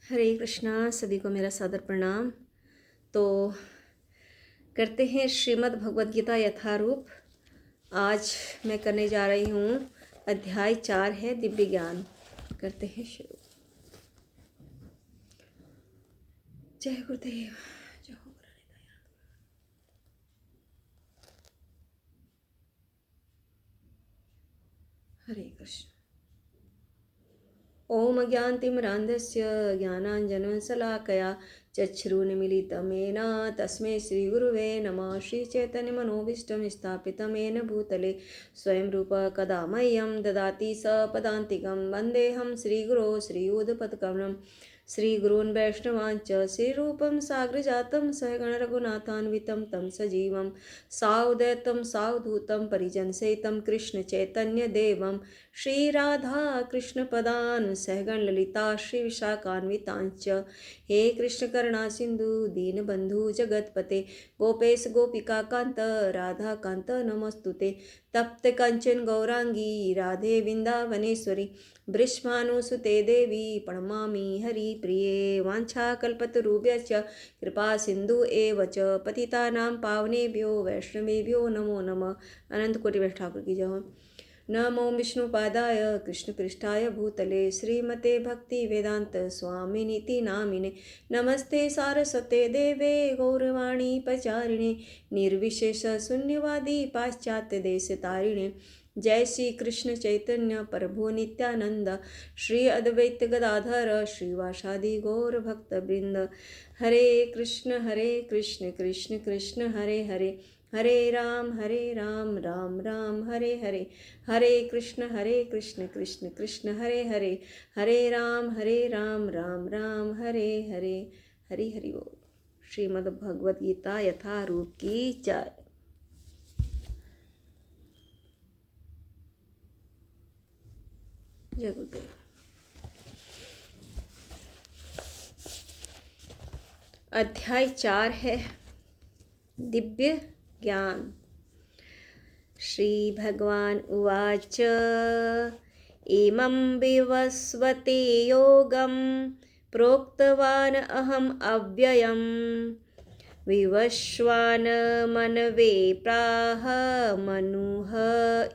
हरे कृष्णा। सभी को मेरा सादर प्रणाम। तो करते हैं श्रीमद् भगवद गीता यथारूप। आज मैं करने जा रही हूँ अध्याय 4 है दिव्य ज्ञान। करते हैं शुरू। जय गुरुदेव। जय हो गुरुदेव। हरे कृष्ण। ओम ज्ञानतिमिरान्धस्य ज्ञानाञ्जनशलाकया चक्षुरुन्मीलितं येन तस्मै श्रीगुरुवे नमः। श्रीचैतन्यमनोभीष्टं स्थापितं येन भूतले स्वयं रूपः कदा मह्यं ददाति सपदान्तिकं। वन्देऽहं श्रीगुरो श्रीयुधपदकमलं श्रीगुरून् वैष्णवांश्च श्रीरूपं साग्रजातं सहगणरघुनाथान्वितं तं सजीवं सावधूतं सावधूतं परिजनसहितं कृष्णचैतन्यदेवं श्रीराधा कृष्णपदान् सहगण ललिता श्रीविशाखान्वितांश्च। हे कृष्ण करुणा सिंधु दीनबंधु जगतपते गोपेश गोपिका कांत राधा कांत नमस्तुते। तप्त कंचन गौरांगी राधे वृंदावनेश्वरी वृषभानुसुते देवी प्रणमामि हरिप्रिये। वाञ्छाकल्पतरुभ्यश्च कृपा सिंधु एव च पतितानां पावनेभ्यो वैष्णवेभ्यो नमो नमः। अनंत कोटि वैष्णव ठाकुर की जय। नमो विष्णुपादाय कृष्णपृष्ठाय भूतले श्रीमते भक्ति वेदांत स्वामिनीति नामिने। नमस्ते सारस्वते देवे गौरवाणी प्रचारिणे निर्विशेष शून्यवादी पाश्चात्य देश तारिणे। जय श्री कृष्ण चैतन्य प्रभु नित्यानंद श्री अद्वैत गदाधर श्रीवासादि गौर भक्त वृंद। हरे कृष्ण कृष्ण कृष्ण हरे हरे हरे राम राम राम हरे हरे। हरे कृष्ण कृष्ण कृष्ण हरे हरे हरे राम राम राम हरे हरे। हरि हरि बोल। श्रीमद् भगवद गीता यथारूप की जय। जय गुरुदेव। अध्याय 4 है दिव्य ज्ञान। श्री भगवान उवाच इमं विवस्वते योगं प्रोक्तवान् अहम् अव्ययं विवस्वान् मनवे प्राह मनुः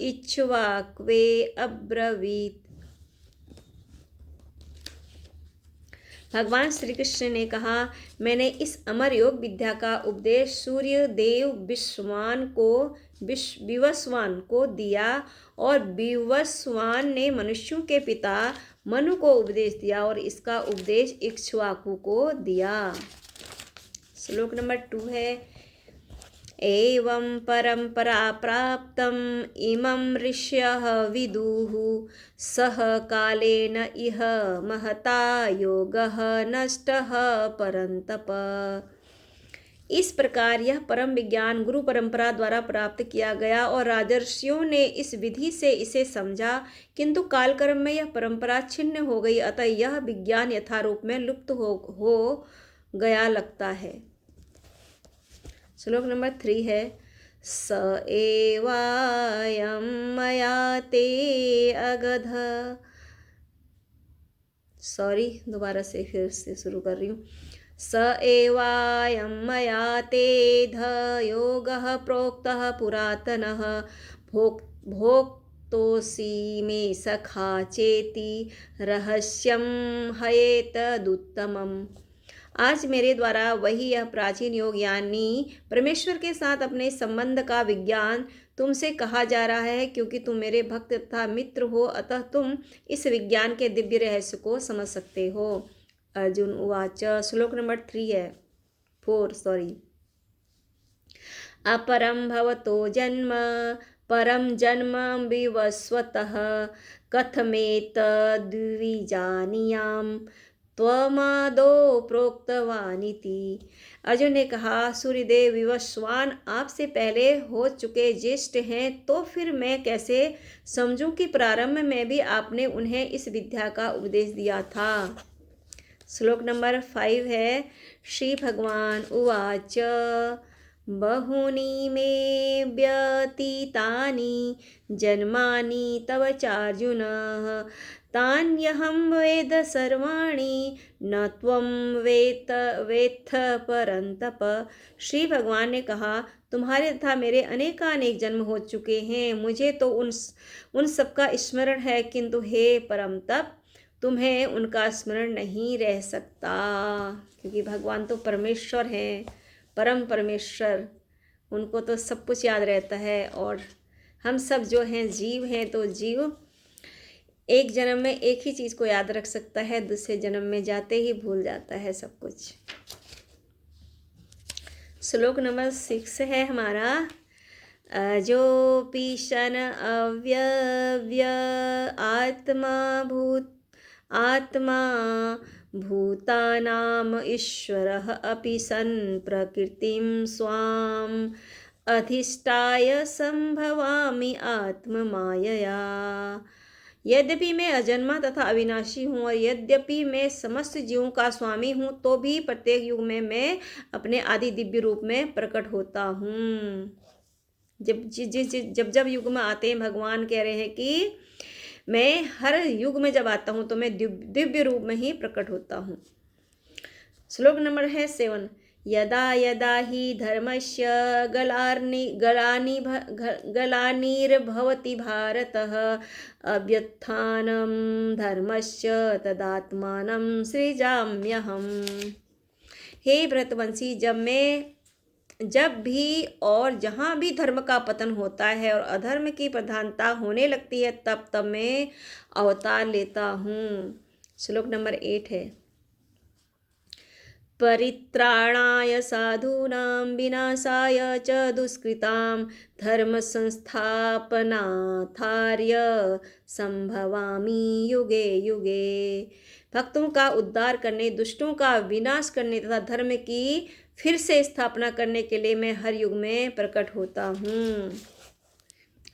इक्ष्वाक्वे अब्रवीत्। भगवान श्री कृष्ण ने कहा, मैंने इस अमर योग विद्या का उपदेश सूर्य देव विवस्वान को दिया और विवस्वान ने मनुष्यों के पिता मनु को उपदेश दिया और इसका उपदेश इक्ष्वाकु को दिया। श्लोक नंबर 2 है। एवं परंपरा प्राप्तम इमं ऋषयः विदुः सह कालेन इह महता योगः नष्टः परंतप। इस प्रकार यह परम विज्ञान गुरु परंपरा द्वारा प्राप्त किया गया और राजर्षियों ने इस विधि से इसे समझा, किंतु कालक्रम में यह परंपरा छिन्न हो गई, अतः यह विज्ञान यथारूप में लुप्त हो गया लगता है। श्लोक नंबर 3 है। स एवायं मया ते अगध। दोबारा से फिर से शुरू कर रही हूँ। स एवायं मया ते ध योगः प्रोक्तः पुरातनः भोक्तोऽसि मे सखा चेति रहस्यं हयेतदुत्तमम्। आज मेरे द्वारा वही यह प्राचीन योग यानी परमेश्वर के साथ अपने संबंध का विज्ञान तुमसे कहा जा रहा है, क्योंकि तुम मेरे भक्त तथा मित्र हो, अतः तुम इस विज्ञान के दिव्य रहस्य को समझ सकते हो। अर्जुन उवाच। श्लोक नंबर 4 अपरं भवतो जन्म परम जन्म विवस्वतः कथमेतद्विजानीयाम् त्वमादो प्रोक्तवानिति। अर्जुन ने कहा, सूर्यदेव विवस्वान आपसे पहले हो चुके ज्येष्ठ हैं, तो फिर मैं कैसे समझूं कि प्रारंभ में भी आपने उन्हें इस विद्या का उपदेश दिया था। श्लोक नंबर 5 है। श्री भगवान उवाच बहूनि मे व्यतीतानि जन्मानि तव चार्जुन तान्यहं वेद सर्वाणि न त्वं वेत्थ परन्तप। श्री भगवान ने कहा, तुम्हारे तथा मेरे अनेकानेक जन्म हो चुके हैं, मुझे तो उन सबका स्मरण है, किंतु हे परम तप, तुम्हें उनका स्मरण नहीं रह सकता, क्योंकि भगवान तो परमेश्वर हैं, परम परमेश्वर, उनको तो सब कुछ याद रहता है। और हम सब जो हैं जीव हैं, तो जीव एक जन्म में एक ही चीज़ को याद रख सकता है, दूसरे जन्म में जाते ही भूल जाता है सब कुछ। श्लोक नंबर 6 है हमारा, जो पीशन अव्यव्य आत्मा भूतानाम ईश्वरः अपि सन् प्रकृतिं स्वाम अधिष्ठाय संभवामि आत्ममायया। यद्यपि मैं अजन्मा तथा अविनाशी हूँ और यद्यपि मैं समस्त जीवों का स्वामी हूँ, तो भी प्रत्येक युग में मैं अपने आदि दिव्य रूप में प्रकट होता हूँ। जब युग में आते हैं, भगवान कह रहे हैं कि मैं हर युग में जब आता हूँ तो मैं दिव्य रूप में ही प्रकट होता हूँ। श्लोक नंबर है 7, यदा यदा हि धर्मस्य ग्लानिर्भवति भारतः अभ्युत्थानं धर्मस्य तदात्मानं सृजाम्यहम्। हे भरतवंशी, जब भी और जहाँ भी धर्म का पतन होता है और अधर्म की प्रधानता होने लगती है, तब मैं अवतार लेता हूँ। श्लोक नंबर 8 है, परित्राणाय साधूनां विनाशाय च दुष्कृतां धर्म संस्थापनार्थाय संभवामि युगे युगे। भक्तों का उद्धार करने, दुष्टों का विनाश करने तथा धर्म की फिर से स्थापना करने के लिए मैं हर युग में प्रकट होता हूँ।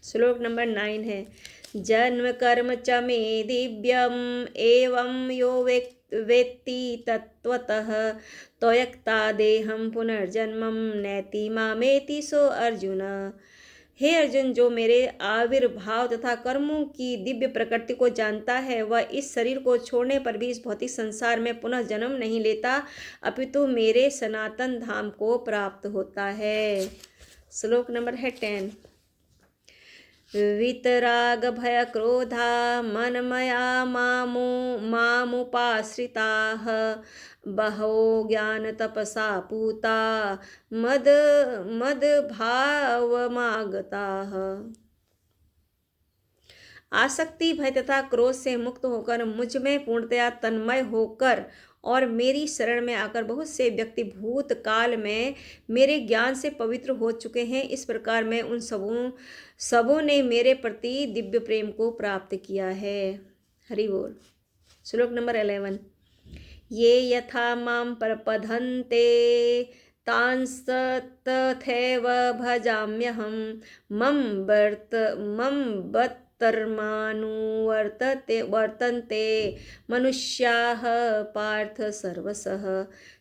श्लोक नंबर 9 है, जन्म कर्म च मे दिव्यम एवं यो वेत्ति तत्वतः त्वयक्ता देहं पुनर्जन्मं नैति मामेति सो अर्जुन। हे अर्जुन, जो मेरे आविर्भाव तथा कर्मों की दिव्य प्रकृति को जानता है, वह इस शरीर को छोड़ने पर भी इस भौतिक संसार में पुनः जन्म नहीं लेता, अपितु मेरे सनातन धाम को प्राप्त होता है। श्लोक नंबर है 10, वितराग भय क्रोधा मनमया मामुपाश्रिताः बहवो ज्ञान तपसा पूता मदभावमागताः। आसक्ति, भय तथा क्रोध से मुक्त होकर, मुझ में पूर्णतया तन्मय होकर और मेरी शरण में आकर बहुत से व्यक्ति भूत काल में मेरे ज्ञान से पवित्र हो चुके हैं। इस प्रकार मैं उन सबों ने मेरे प्रति दिव्य प्रेम को प्राप्त किया है। हरि बोल। श्लोक नंबर 11, ये यथा मां प्रपद्यन्ते तांस्तथैव भजाम्यहं मम वर्तन्ते मनुष्याः पार्थ सर्वशः।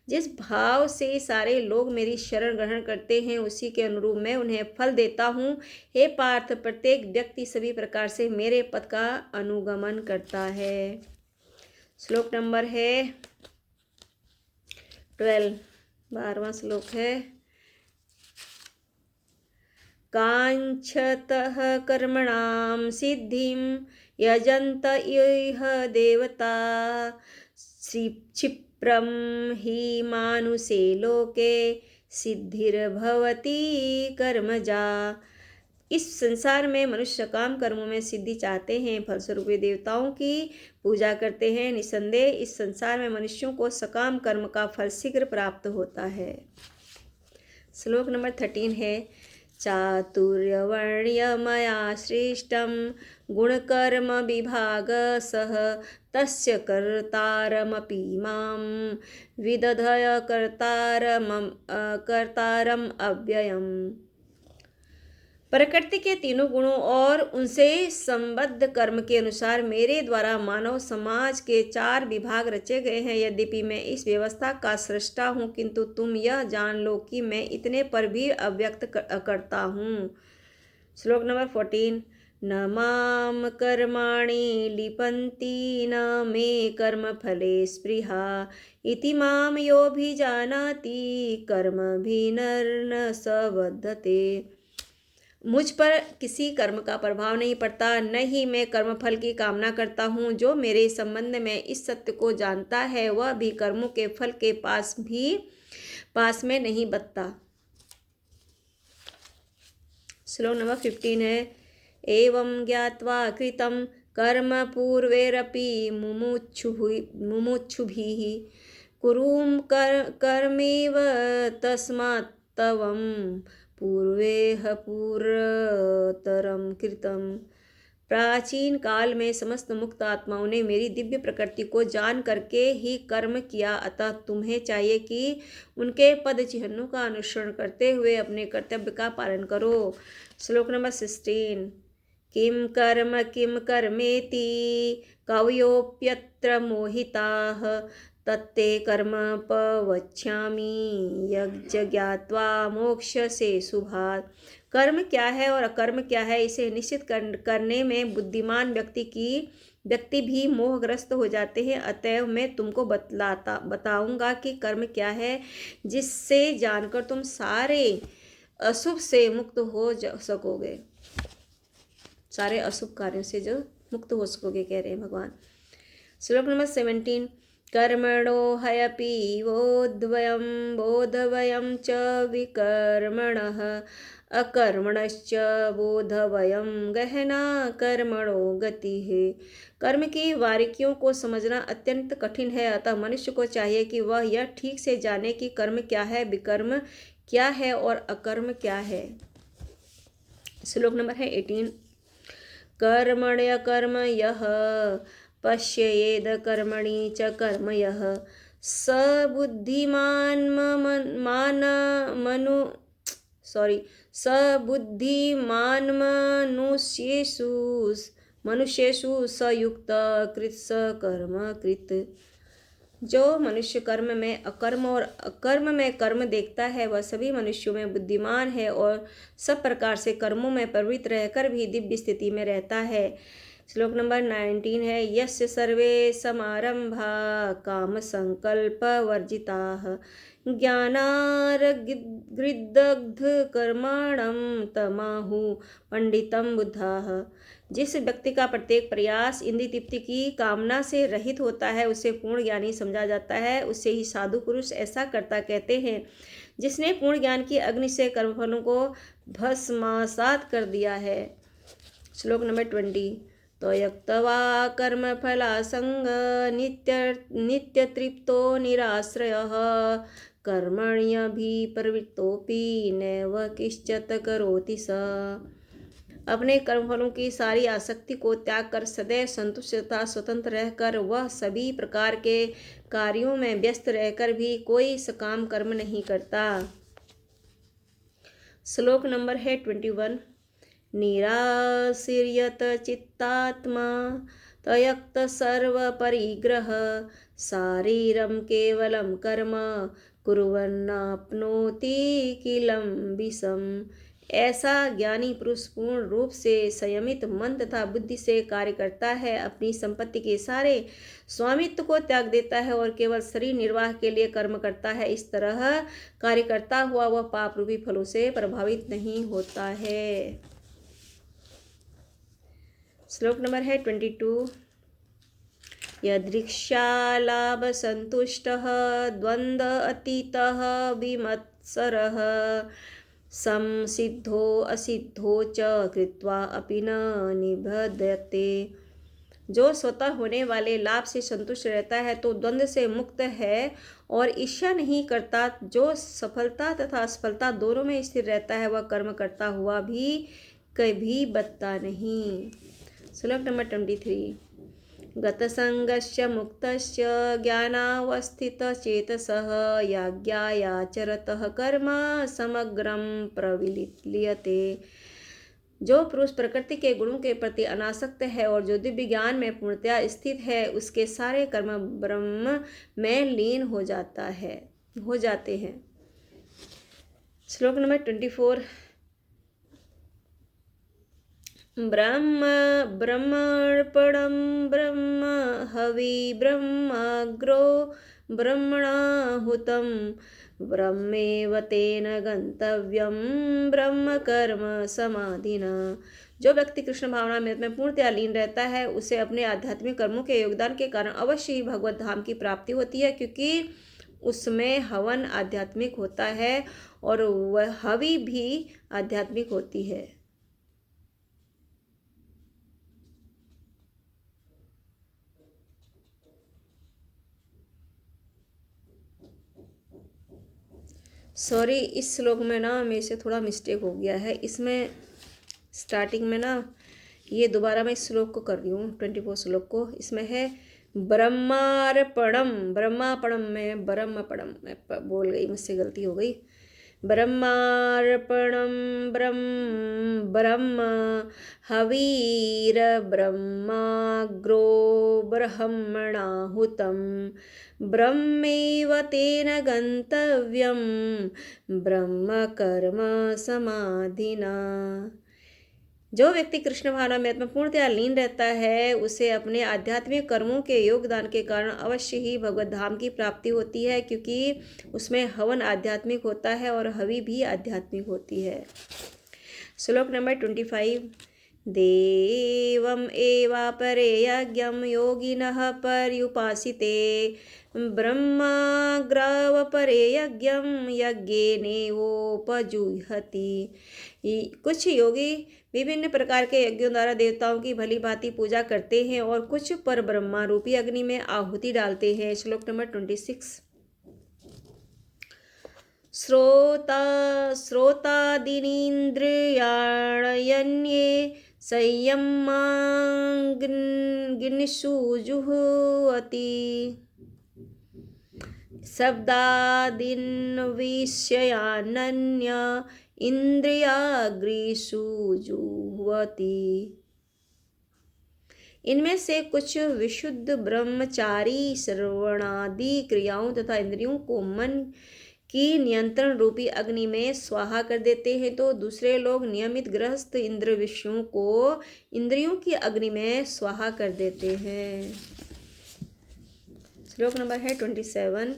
जिस भाव से सारे लोग मेरी शरण ग्रहण करते हैं, उसी के अनुरूप मैं उन्हें फल देता हूँ। हे पार्थ, प्रत्येक व्यक्ति सभी प्रकार से मेरे पद का अनुगमन करता है। श्लोक नंबर है 12, 12वां श्लोक है, कांक्षतः कर्मणां सिद्धिं यजन्त इह देवता क्षिप्रं हि मानुषे लोके सिद्धिर्भवति कर्मजा। इस संसार में मनुष्य काम कर्मों में सिद्धि चाहते हैं, फलस्वरूप वे देवताओं की पूजा करते हैं। निसंदेह इस संसार में मनुष्यों को सकाम कर्म का फल शीघ्र प्राप्त होता है। श्लोक नंबर 13 है, चातुर्वर्ण्यमया सृष्टं गुणकर्म विभागसः तस्य कर्तारमपि मां विदधय कर्तारम् अव्ययम्। प्रकृति के तीनों गुणों और उनसे संबद्ध कर्म के अनुसार मेरे द्वारा मानव समाज के 4 विभाग रचे गए हैं। यद्यपि मैं इस व्यवस्था का सृष्टा हूँ, किंतु तुम यह जान लो कि मैं इतने पर भी अव्यक्त करता हूँ। श्लोक नंबर 14, न माम कर्माणि लिपन्ति न मे कर्मफले स्पृहा इति माम योऽभिजानाति कर्मभिर्न स बध्यते। मुझ पर किसी कर्म का प्रभाव नहीं पड़ता, न ही मैं कर्मफल की कामना करता हूँ। जो मेरे संबंध में इस सत्य को जानता है वह भी कर्मों के फल के पास में नहीं बचता। श्लोक नंबर 15 है। एवं ज्ञात्वा कृतं कर्म पूर्वैरपि मुमुक्षुभिः कुरुं कर्मेव तस्मात् तवं पूर्वेह पूर्वतरं कृतं। प्राचीन काल में समस्त मुक्त आत्माओं ने मेरी दिव्य प्रकृति को जान करके ही कर्म किया, अतः तुम्हें चाहिए कि उनके पद चिन्हों का अनुसरण करते हुए अपने कर्तव्य का पालन करो। श्लोक नंबर 16। किम कर्मेति कवयोप्यत्र मोहिताः तत्ते कर्म पवक्ष्यामि यज्ञात्वा मोक्षसे शुभात्। कर्म क्या है और अकर्म क्या है इसे निश्चित करने में बुद्धिमान व्यक्ति भी मोहग्रस्त हो जाते हैं। अतएव मैं तुमको बताऊंगा कि कर्म क्या है, जिससे जानकर तुम सारे अशुभ से मुक्त हो सकोगे, सारे अशुभ कार्यों से जो मुक्त हो सकोगे, कह रहे हैं भगवान। श्लोक नंबर 17। कर्मणो ह्यपि बोधवयं च विकर्मणः अकर्मणश्च बोधवयं गहना कर्मणो गतिः। कर्म की बारीकियों को समझना अत्यंत कठिन है, अतः मनुष्य को चाहिए कि वह यह ठीक से जाने कि कर्म क्या है, विकर्म क्या है और अकर्म क्या है। श्लोक नंबर है 18। कर्मण्यकर्म यः पश्येद कर्मणि च कर्म यः स बुद्धिमान् मनुष्येषु स युक्त कृत्स कर्म कृत। जो मनुष्य कर्म में अकर्म और अकर्म में कर्म देखता है वह सभी मनुष्यों में बुद्धिमान है और सब प्रकार से कर्मों में प्रवृत्त रहकर भी दिव्य स्थिति में रहता है। श्लोक नंबर 19 है। यस्य सर्वे समारंभा काम संकल्प वर्जिताः ज्ञानार्गृदग्ध कर्माणं तमाहु पंडितं बुद्धाः। जिस व्यक्ति का प्रत्येक प्रयास इंद्रिय तृप्ति की कामना से रहित होता है उसे पूर्ण ज्ञानी समझा जाता है। उसे ही साधु पुरुष ऐसा कर्ता कहते हैं जिसने पूर्ण ज्ञान की अग्नि से कर्मफलों को भस्मासात कर दिया है। श्लोक नंबर 20। त्यक्त्वा कर्मफलासंग नित्य तृप्तो निराश्रयः कर्मण्यभिप्रवृत्तोऽपि नैव किंचित् करोति सः। अपने कर्मफलों की सारी आसक्ति को त्याग कर सदैव संतुष्ट तथा स्वतंत्र रहकर वह सभी प्रकार के कार्यों में व्यस्त रहकर भी कोई सकाम कर्म नहीं करता। श्लोक नंबर है 21। निराशीर्यत चित्तात्मा त्यक्त सर्व परिग्रह शारीरम केवलम कर्म कुर्वन्नाप्नोति किलं विषम। ऐसा ज्ञानी पुरुष पूर्ण रूप से संयमित मन तथा बुद्धि से कार्य करता है, अपनी संपत्ति के सारे स्वामित्व को त्याग देता है और केवल शरीर निर्वाह के लिए कर्म करता है। इस तरह कार्य करता हुआ वह पाप रूपी फलों से प्रभावित नहीं होता है। श्लोक नंबर है 22। यदृक्षालाभ संतुष्टः द्वंद्व अतीतः विमत्सरः संसिद्धो असिद्धो च कृत्वा अपि न निबध्यते। जो स्वतः होने वाले लाभ से संतुष्ट रहता है तो द्वंद्व से मुक्त है और ईर्ष्या नहीं करता। जो सफलता तथा असफलता दोनों में स्थिर रहता है वह कर्म करता हुआ भी कभी बचता नहीं। श्लोक नंबर 23। गतसंगस्य मुक्तस्य ज्ञानावस्थितचेतसः याज्ञायाचरतः कर्म समग्रं प्रविलीयते। जो पुरुष प्रकृति के गुणों के प्रति अनासक्त है और जो दिव्य ज्ञान में पूर्णतया स्थित है उसके सारे कर्म ब्रह्म में लीन हो जाते हैं। श्लोक नंबर 24। ब्रह्म ब्रह्मर्पणं ब्रह्म हवि ब्रह्माग्रो ब्रह्मणाहुतं ब्रह्मेव तेन गंतव्यम ब्रह्म कर्म समाधिना। जो व्यक्ति कृष्ण भावना में पूर्णतया लीन रहता है उसे अपने आध्यात्मिक कर्मों के योगदान के कारण अवश्य ही भगवत धाम की प्राप्ति होती है, क्योंकि उसमें हवन आध्यात्मिक होता है और वह हवि भी आध्यात्मिक होती है। सॉरी, इस श्लोक में ना मेरे से थोड़ा मिस्टेक हो गया है। इसमें स्टार्टिंग में ना ये दोबारा मैं इस श्लोक को कर रही हूँ, 24 श्लोक को। इसमें है ब्रह्मार्पणम, ब्रह्मापणम में ब्रह्मपणम मैं बोल गई, मुझसे गलती हो गई। ब्रह्मार्पणम ब्रह्म ब्रह्म हवीर ब्रह्माग्रो ब्रह्मणाहुतं ब्रह्मेव तेन गंतव्यम ब्रह्म कर्म समाधिना। जो व्यक्ति कृष्ण भावना में पूर्णतया लीन रहता है उसे अपने आध्यात्मिक कर्मों के योगदान के कारण अवश्य ही भगवत धाम की प्राप्ति होती है, क्योंकि उसमें हवन आध्यात्मिक होता है और हवि भी आध्यात्मिक होती है। श्लोक नंबर 25। देवम एवापरे यज्ञम योगिनः पर्युपासिते ब्रह्माग्रावपरे यज्ञम यज्ञेनेवोपजुह्यति। कुछ योगी विभिन्न प्रकार के यज्ञों द्वारा देवताओं की भली भांति पूजा करते हैं और कुछ पर ब्रह्मा रूपी अग्नि में आहुति डालते हैं। श्लोक नंबर 26। श्रोतादीनीन्द्रियाण्यन्ये संयमाग्निषु जुह्वति शब्दादीन् विषयानन्य इंद्रियाग्निषु जुह्वति। इनमें से कुछ विशुद्ध ब्रह्मचारी श्रवणादि क्रियाओं तथा इंद्रियों को मन की नियंत्रण रूपी अग्नि में स्वाहा कर देते हैं, तो दूसरे लोग नियमित गृहस्थ इंद्र विषयों को इंद्रियों की अग्नि में स्वाहा कर देते हैं। श्लोक नंबर है 27।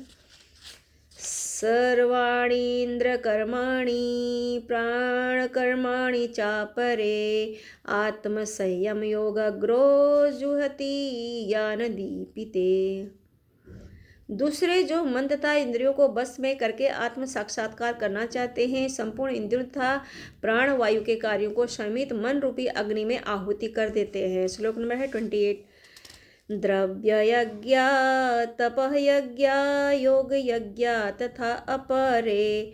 सर्वाणि इंद्रकर्माणि प्राणकर्माणि चापरे आत्मसंयम योगाग्रो जुहति ज्ञानदीपिते। दूसरे जो मन तथा इंद्रियों को बस में करके आत्म साक्षात्कार करना चाहते हैं, संपूर्ण इंद्रियों तथा प्राण वायु के कार्यों को संयमित मन रूपी अग्नि में आहुति कर देते हैं। श्लोक नंबर है 28। द्रव्य यज्ञ तपः यज्ञ योग यज्ञ तथा अपरे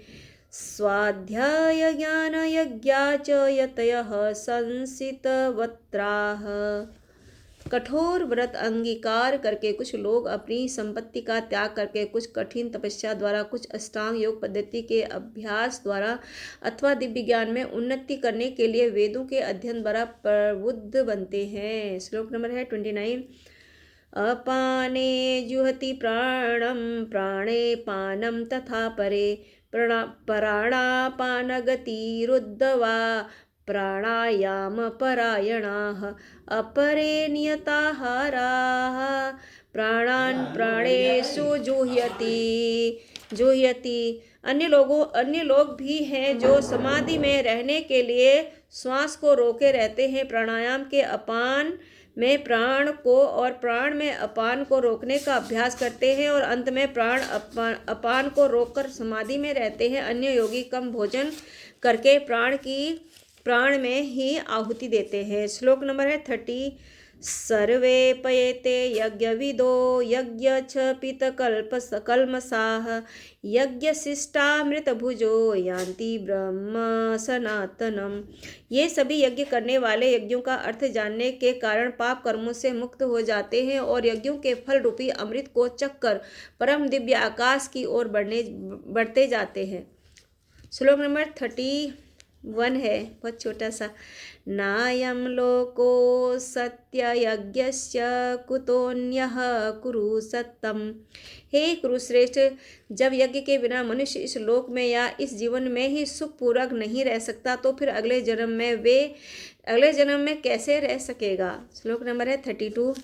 स्वाध्याय ज्ञान यज्ञ च यतयः संसितवत्राः। कठोर व्रत अंगीकार करके कुछ लोग अपनी संपत्ति का त्याग करके कुछ कठिन तपस्या द्वारा, कुछ अष्टांग योग पद्धति के अभ्यास द्वारा अथवा दिव्य ज्ञान में उन्नति करने के लिए वेदों के अध्ययन द्वारा प्रबुद्ध बनते हैं। श्लोक नंबर है 29। अपाने जुहति प्राणम प्राणे पानम तथा परे प्राणापानगतिरुद्धवा प्राणायाम परायणाः अपरे नियताहाराः प्राणान् प्राणेषु जुह्यति। अन्य लोग भी हैं जो समाधि में रहने के लिए श्वास को रोके रहते हैं, प्राणायाम के अपान में प्राण को और प्राण में अपान को रोकने का अभ्यास करते हैं और अंत में प्राण अपान को रोककर समाधि में रहते हैं। अन्य योगी कम भोजन करके प्राण में ही आहुति देते हैं। श्लोक नंबर है 30। सर्वे पयेते यज्ञविदो यज्ञ पित कल्मषाः यज्ञशिष्टामृतभुजो यान्ति ब्रह्म सनातनम। ये सभी यज्ञ करने वाले यज्ञों का अर्थ जानने के कारण पाप कर्मों से मुक्त हो जाते हैं और यज्ञों के फल रूपी अमृत को चखकर परम दिव्य आकाश की ओर बढ़ते जाते हैं। श्लोक नंबर 31। 1 है, बहुत छोटा सा। नायं लोको सत्ययज्ञस्य कुतोऽन्यः कुरु सत्तम। हे कुरुश्रेष्ठ, जब यज्ञ के बिना मनुष्य इस लोक में या इस जीवन में ही सुखपूर्वक नहीं रह सकता तो फिर अगले जन्म में कैसे रह सकेगा। श्लोक नंबर है 32।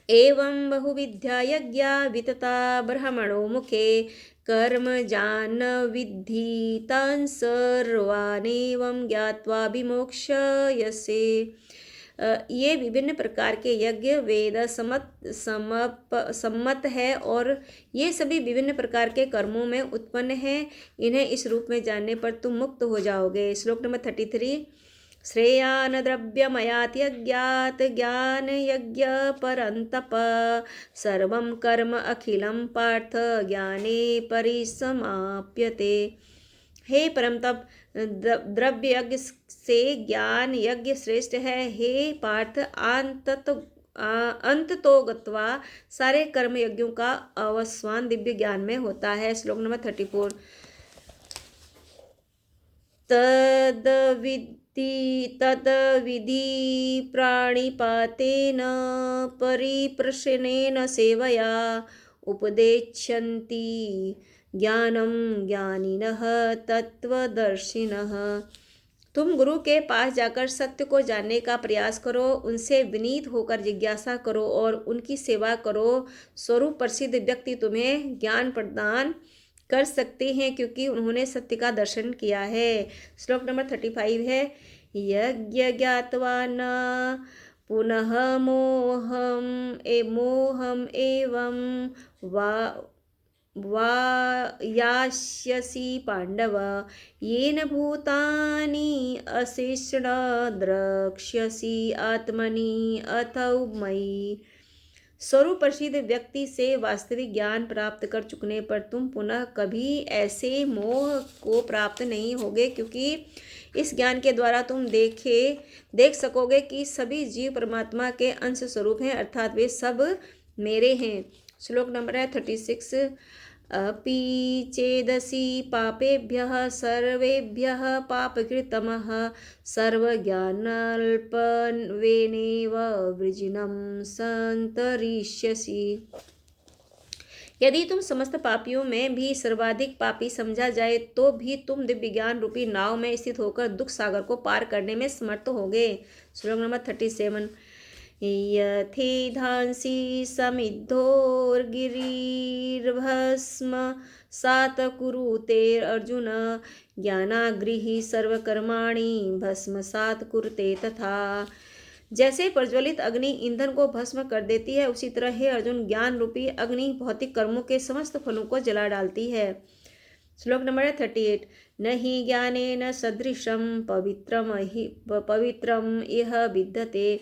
एवं बहुविद्या यज्ञा वितता ब्रह्मणो मुखे कर्म जान विद्धि तान् सर्वानेवं ज्ञात्वा विमोक्ष्यसे। ये विभिन्न प्रकार के यज्ञ वेद सम्मत है और ये सभी विभिन्न प्रकार के कर्मों में उत्पन्न है। इन्हें इस रूप में जानने पर तुम मुक्त हो जाओगे। श्लोक नंबर 33। श्रेयान द्रव्यमयात् यज्ञात् ज्ञान यज्ञ परन्तप सर्वं कर्म अखिलं पार्थ ज्ञाने परिसमाप्यते। हे परमतप, द्रव्य यज्ञ से ज्ञान यज्ञ श्रेष्ठ है। हे पार्थ, अंत तो गत्वा सारे कर्म यज्ञों का अवसान दिव्य ज्ञान में होता है। श्लोक नंबर 34। तद्विधि प्राणिपातेन परिप्रश्नेन सेवया उपदेक्ष्यन्ति ज्ञानं ज्ञानिनः तत्वदर्शिनः। तुम गुरु के पास जाकर सत्य को जानने का प्रयास करो, उनसे विनीत होकर जिज्ञासा करो और उनकी सेवा करो। स्वरूप प्रसिद्ध व्यक्ति तुम्हें ज्ञान प्रदान कर सकते हैं क्योंकि उन्होंने सत्य का दर्शन किया है। श्लोक नंबर 35 है। यज्ञ ज्ञात्वा न पुनः मोहम एवं यास्यसि पांडव येन भूतानि अशेषण द्रक्ष्यसि आत्मनि अथौ मयि। स्वरूप प्रसिद्ध व्यक्ति से वास्तविक ज्ञान प्राप्त कर चुकने पर तुम पुनः कभी ऐसे मोह को प्राप्त नहीं होगे क्योंकि इस ज्ञान के द्वारा तुम देख सकोगे कि सभी जीव परमात्मा के अंश स्वरूप हैं, अर्थात वे सब मेरे हैं। श्लोक नंबर है 36। अपि चेदसि पापेभ्यः सर्वेभ्यः पापकृतमः सर्वज्ञानाल्पत्वेनैव वृजिनं सन्तरिष्यसि। यदि तुम समस्त पापियों में भी सर्वाधिक पापी समझा जाए तो भी तुम दिव्य ज्ञान रूपी नाव में स्थित होकर दुख सागर को पार करने में समर्थ होगे। श्लोक नंबर 37। यथेधांसि समिद्धोर्गिरिर्भस्म सात कुरुते अर्जुन ज्ञानाग्रिहि सर्वकर्माणि भस्मसात् कुरुते तथा। जैसे प्रज्वलित अग्नि ईंधन को भस्म कर देती है उसी तरह हे अर्जुन ज्ञान रूपी अग्नि भौतिक कर्मों के समस्त फलों को जला डालती है। श्लोक नंबर 38। नहि ज्ञानेन सदृशं पवित्रम इह विद्यते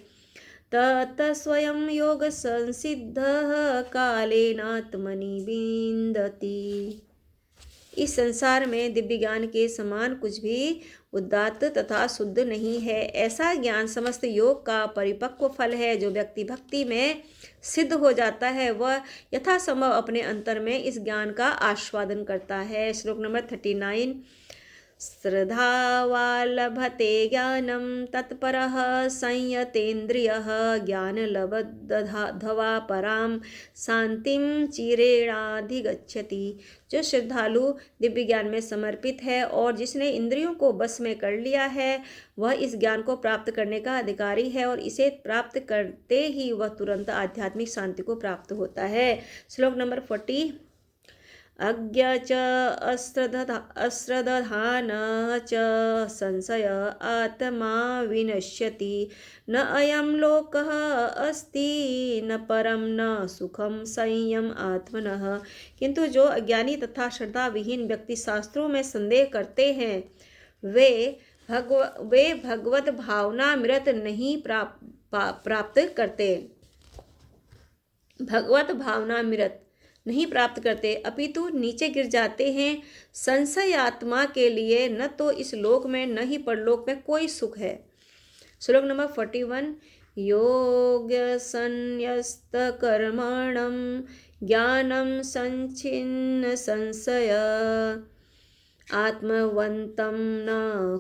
तत् स्वयं योग संसिद्धः कालेनात्मनि विन्दति। इस संसार में दिव्य ज्ञान के समान कुछ भी उदात्त तथा शुद्ध नहीं है। ऐसा ज्ञान समस्त योग का परिपक्व फल है। जो व्यक्ति भक्ति में सिद्ध हो जाता है वह यथासंभव अपने अंतर में इस ज्ञान का आस्वादन करता है। श्लोक नंबर 39। श्रद्धावा लभते ज्ञानं तत्परः संयतेन्द्रियः ज्ञानलब्धवा परां शांतिं चिरेणाधिगच्छति। जो श्रद्धालु दिव्य ज्ञान में समर्पित है और जिसने इंद्रियों को बस में कर लिया है वह इस ज्ञान को प्राप्त करने का अधिकारी है और इसे प्राप्त करते ही वह तुरंत आध्यात्मिक शांति को प्राप्त होता है। श्लोक नंबर 40। अज्ञ च अश्रद्धान च संशय आत्मा विनश्यति न अयं लोकः अस्ति न परम न सुखम संयम आत्मनः। किंतु जो अज्ञानी तथा श्रद्धा विहीन व्यक्ति शास्त्रों में संदेह करते हैं वे भगवत भावनामृत नहीं प्राप्त करते। भगवत भावनामृत नहीं प्राप्त करते अपितु नीचे गिर जाते हैं। संशय आत्मा के लिए न तो इस लोक में न ही परलोक में कोई सुख है। श्लोक नंबर 41। योग संन्यस्त कर्मणं ज्ञानं संच्छिन्न संशय आत्मवन्तं न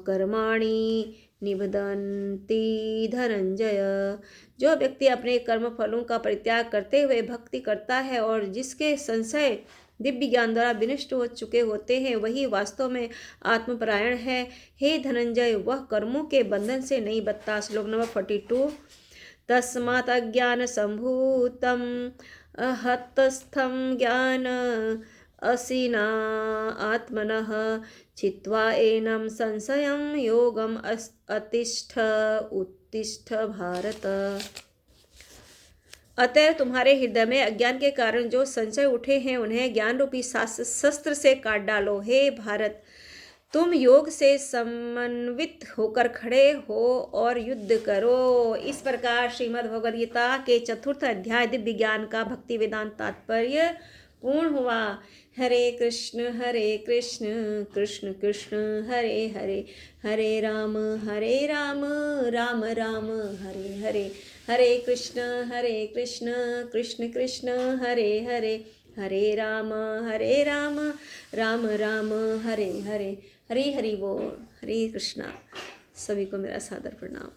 कर्माणि निबधन्ति धनंजय। जो व्यक्ति अपने कर्म फलों का परित्याग करते हुए भक्ति करता है और जिसके संशय दिव्य ज्ञान द्वारा विनष्ट हो चुके होते हैं, वही वास्तव में आत्मपरायण है। हे धनंजय, वह कर्मों के बंधन से नहीं बचता। श्लोक नंबर 42। तस्मात् अज्ञान संभूतम हतस्थम ज्ञान असिना आत्मनः छित्त्वा एनं संशयं योगम अतिष्ठ उत्तिष्ठ भारत। अतः तुम्हारे हृदय में अज्ञान के कारण जो संशय उठे हैं, उन्हें ज्ञान रूपी शस्त्र से काट डालो। हे भारत, तुम योग से समन्वित होकर खड़े हो और युद्ध करो। इस प्रकार श्रीमद् भगवद गीता के 4th अध्याय दिव्य ज्ञान का भक्ति वेदांत तात्पर्य पूर्ण हुआ। हरे कृष्ण कृष्ण कृष्ण हरे हरे, हरे राम राम राम हरे हरे, हरे कृष्ण कृष्ण कृष्ण हरे हरे, हरे राम राम राम हरे हरे। हरि हरि बोल। हरे कृष्णा। सभी को मेरा सादर प्रणाम।